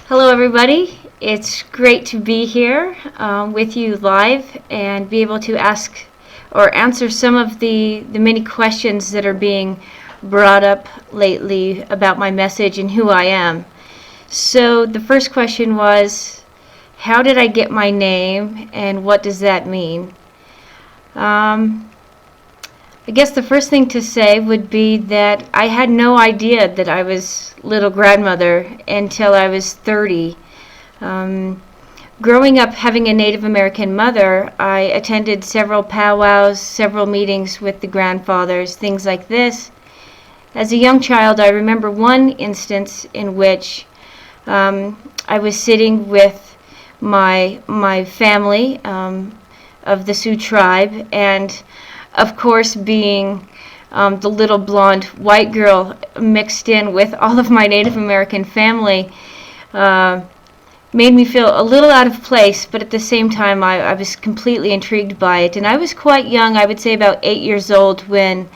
Hello everybody, it's great to be here with you live and be able to ask or answer some of the many questions that are being brought up lately about my message and who I am. So the first question was, how did I get my name and what does that mean? I guess the first thing to say would be that I had no idea that I was little grandmother until I was 30. Growing up having a Native American mother, I attended several powwows, several meetings with the grandfathers, things like this. As a young child, I remember one instance in which I was sitting with my family of the Sioux tribe, and of course, being the little blonde white girl mixed in with all of my Native American family made me feel a little out of place, but at the same time I was completely intrigued by it. And I was quite young, I would say about 8 years old, when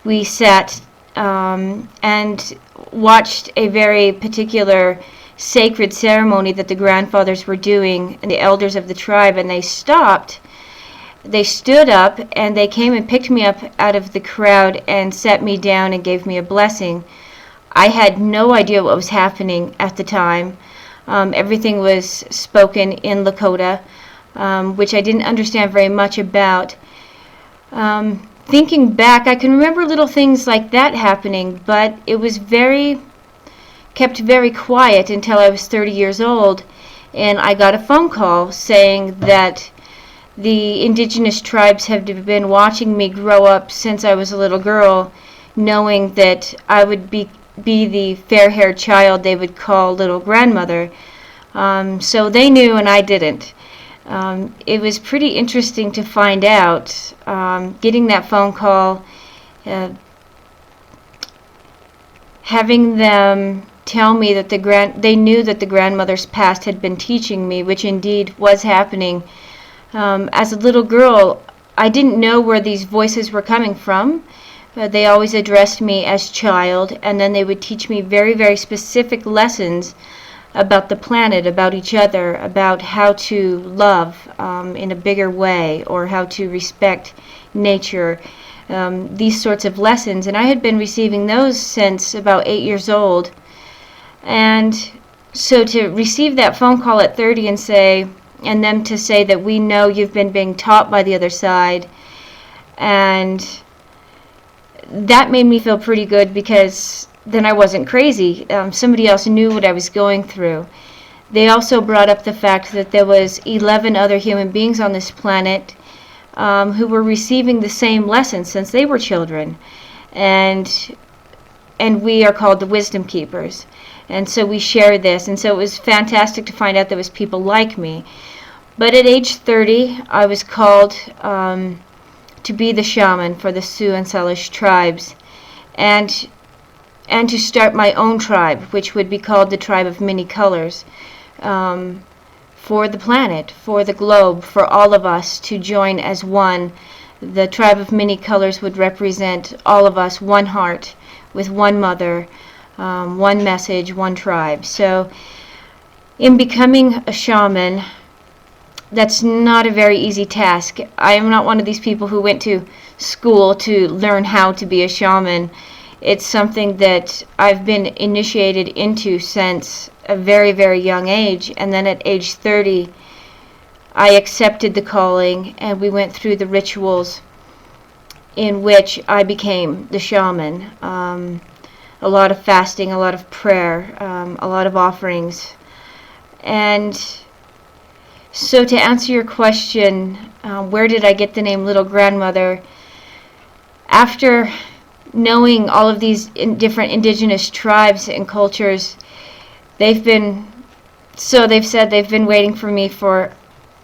we sat and watched a very particular sacred ceremony that the grandfathers were doing, and the elders of the tribe, and they stopped. They stood up and they came and picked me up out of the crowd and sat me down and gave me a blessing. I had no idea what was happening at the time. Everything was spoken in Lakota, which I didn't understand very much about. Thinking back, I can remember little things like that happening, but it was kept very quiet until I was 30 years old, and I got a phone call saying that the indigenous tribes have been watching me grow up since I was a little girl, knowing that I would be the fair-haired child they would call little grandmother. So they knew and I didn't. It was pretty interesting to find out, getting that phone call, having them tell me that they knew that the grandmother's past had been teaching me, which indeed was happening. As a little girl, I didn't know where these voices were coming from. They always addressed me as child, and then they would teach me very, very specific lessons about the planet, about each other, about how to love in a bigger way, or how to respect nature, these sorts of lessons. And I had been receiving those since about 8 years old. And so to receive that phone call at 30 and them to say that we know you've been being taught by the other side, and that made me feel pretty good, because then I wasn't crazy. Somebody else knew what I was going through. They also brought up the fact that there was 11 other human beings on this planet who were receiving the same lessons since they were children, and we are called the Wisdom Keepers. And so we share this, and so it was fantastic to find out there was people like me. But at age 30, I was called to be the shaman for the Sioux and Salish tribes, and to start my own tribe, which would be called the Tribe of Many Colors, for the planet, for the globe, for all of us to join as one. The Tribe of Many Colors would represent all of us, one heart, with one mother, one message, one tribe. So in becoming a shaman, that's not a very easy task. I am not one of these people who went to school to learn how to be a shaman. It's something that I've been initiated into since a very, very young age. And then at age 30, I accepted the calling, and we went through the rituals in which I became the shaman. A lot of fasting, a lot of prayer, a lot of offerings. And so to answer your question, where did I get the name Little Grandmother? After knowing all of these different indigenous tribes and cultures, they've said they've been waiting for me for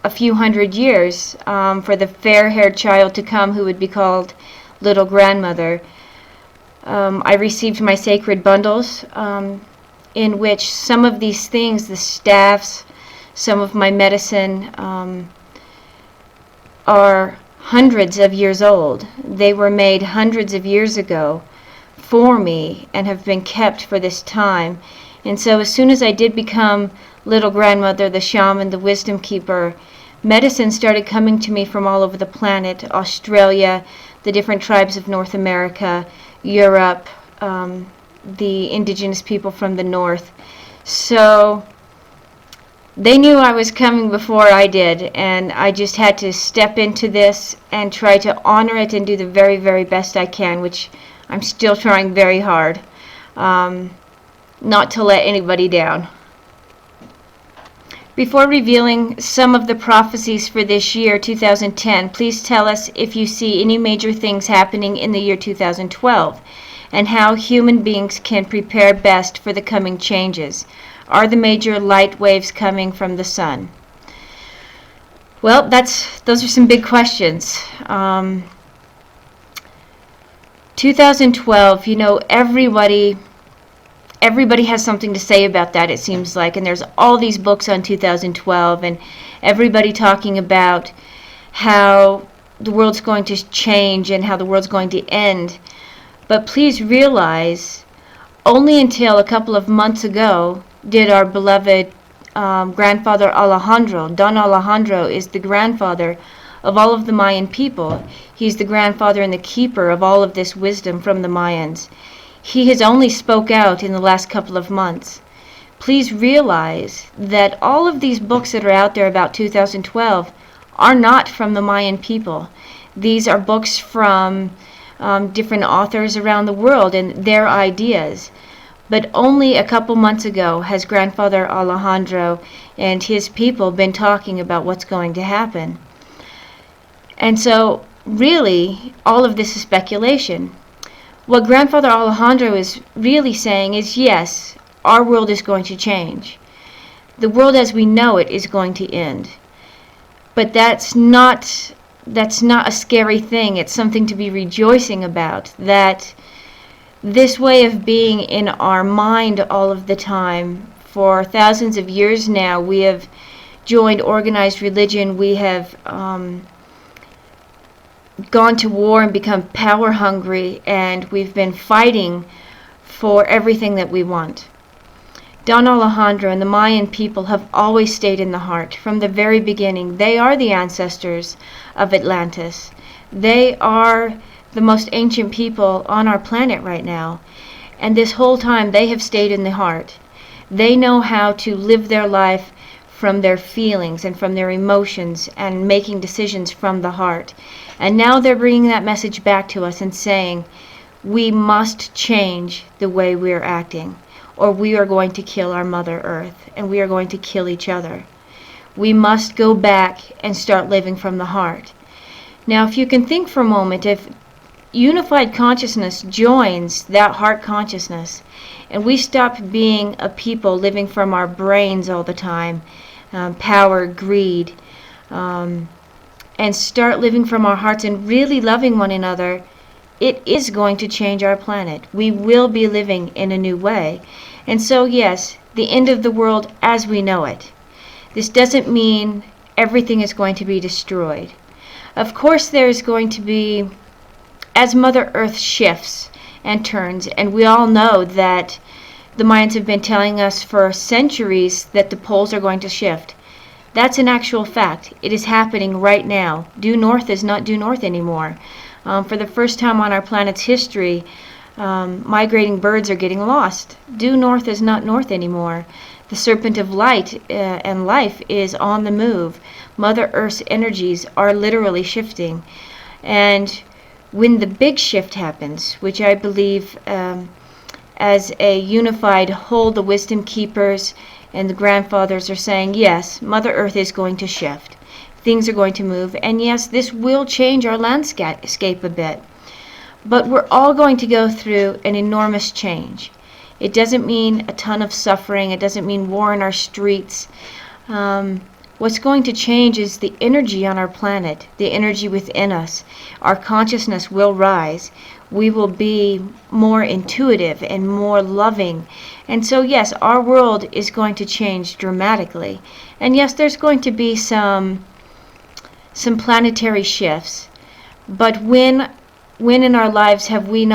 a few hundred years, for the fair-haired child to come who would be called Little Grandmother. I received my sacred bundles, in which some of these things, the staffs, some of my medicine, are hundreds of years old. They were made hundreds of years ago for me and have been kept for this time. And so as soon as I did become little grandmother, the shaman, the wisdom keeper, medicine started coming to me from all over the planet, Australia, the different tribes of North America, Europe, the indigenous people from the north. So they knew I was coming before I did, and I just had to step into this and try to honor it and do the very, very best I can, which I'm still trying very hard, not to let anybody down. Before revealing some of the prophecies for this year, 2010, please tell us if you see any major things happening in the year 2012 and how human beings can prepare best for the coming changes. Are the major light waves coming from the sun? Well, those are some big questions. 2012, everybody has something to say about that, it seems like, and there's all these books on 2012 and everybody talking about how the world's going to change and how the world's going to end. But please realize, only until a couple of months ago did our beloved grandfather Alejandro, Don Alejandro, is the grandfather of all of the Mayan people. He's the grandfather and the keeper of all of this wisdom from the Mayans. He has only spoke out in the last couple of months. Please realize that all of these books that are out there about 2012 are not from the Mayan people. These are books from different authors around the world and their ideas. But only a couple months ago has Grandfather Alejandro and his people been talking about what's going to happen. And so, really, all of this is speculation. What Grandfather Alejandro is really saying is, yes, our world is going to change. The world as we know it is going to end. But that's not a scary thing. It's something to be rejoicing about, that this way of being in our mind all of the time, for thousands of years now, we have joined organized religion, we have gone to war and become power hungry, and we've been fighting for everything that we want. Don Alejandro and the Mayan people have always stayed in the heart from the very beginning. They are the ancestors of Atlantis. They are the most ancient people on our planet right now. And this whole time they have stayed in the heart. They know how to live their life from their feelings and from their emotions and making decisions from the heart. And now they're bringing that message back to us and saying, we must change the way we're acting, or we are going to kill our Mother Earth, and we are going to kill each other. We must go back and start living from the heart. Now, if you can think for a moment, if unified consciousness joins that heart consciousness, and we stop being a people living from our brains all the time, power, greed, and start living from our hearts and really loving one another, it is going to change our planet. We will be living in a new way. And so, yes, the end of the world as we know it. This doesn't mean everything is going to be destroyed. Of course, there is going to be, as Mother Earth shifts and turns, and we all know that the Mayans have been telling us for centuries that the poles are going to shift. That's an actual fact. It is happening right now. Due north is not due north anymore. For the first time on our planet's history, migrating birds are getting lost. Due north is not north anymore. The serpent of light and life is on the move. Mother Earth's energies are literally shifting. And when the big shift happens, which I believe as a unified whole, the wisdom keepers and the grandfathers are saying, yes, Mother Earth is going to shift. Things are going to move, and yes, this will change our landscape a bit. But we're all going to go through an enormous change. It doesn't mean a ton of suffering. It doesn't mean war in our streets. What's going to change is the energy on our planet, the energy within us. Our consciousness will rise. We will be more intuitive and more loving. And so, yes, our world is going to change dramatically. And yes, there's going to be some planetary shifts. But when in our lives have we not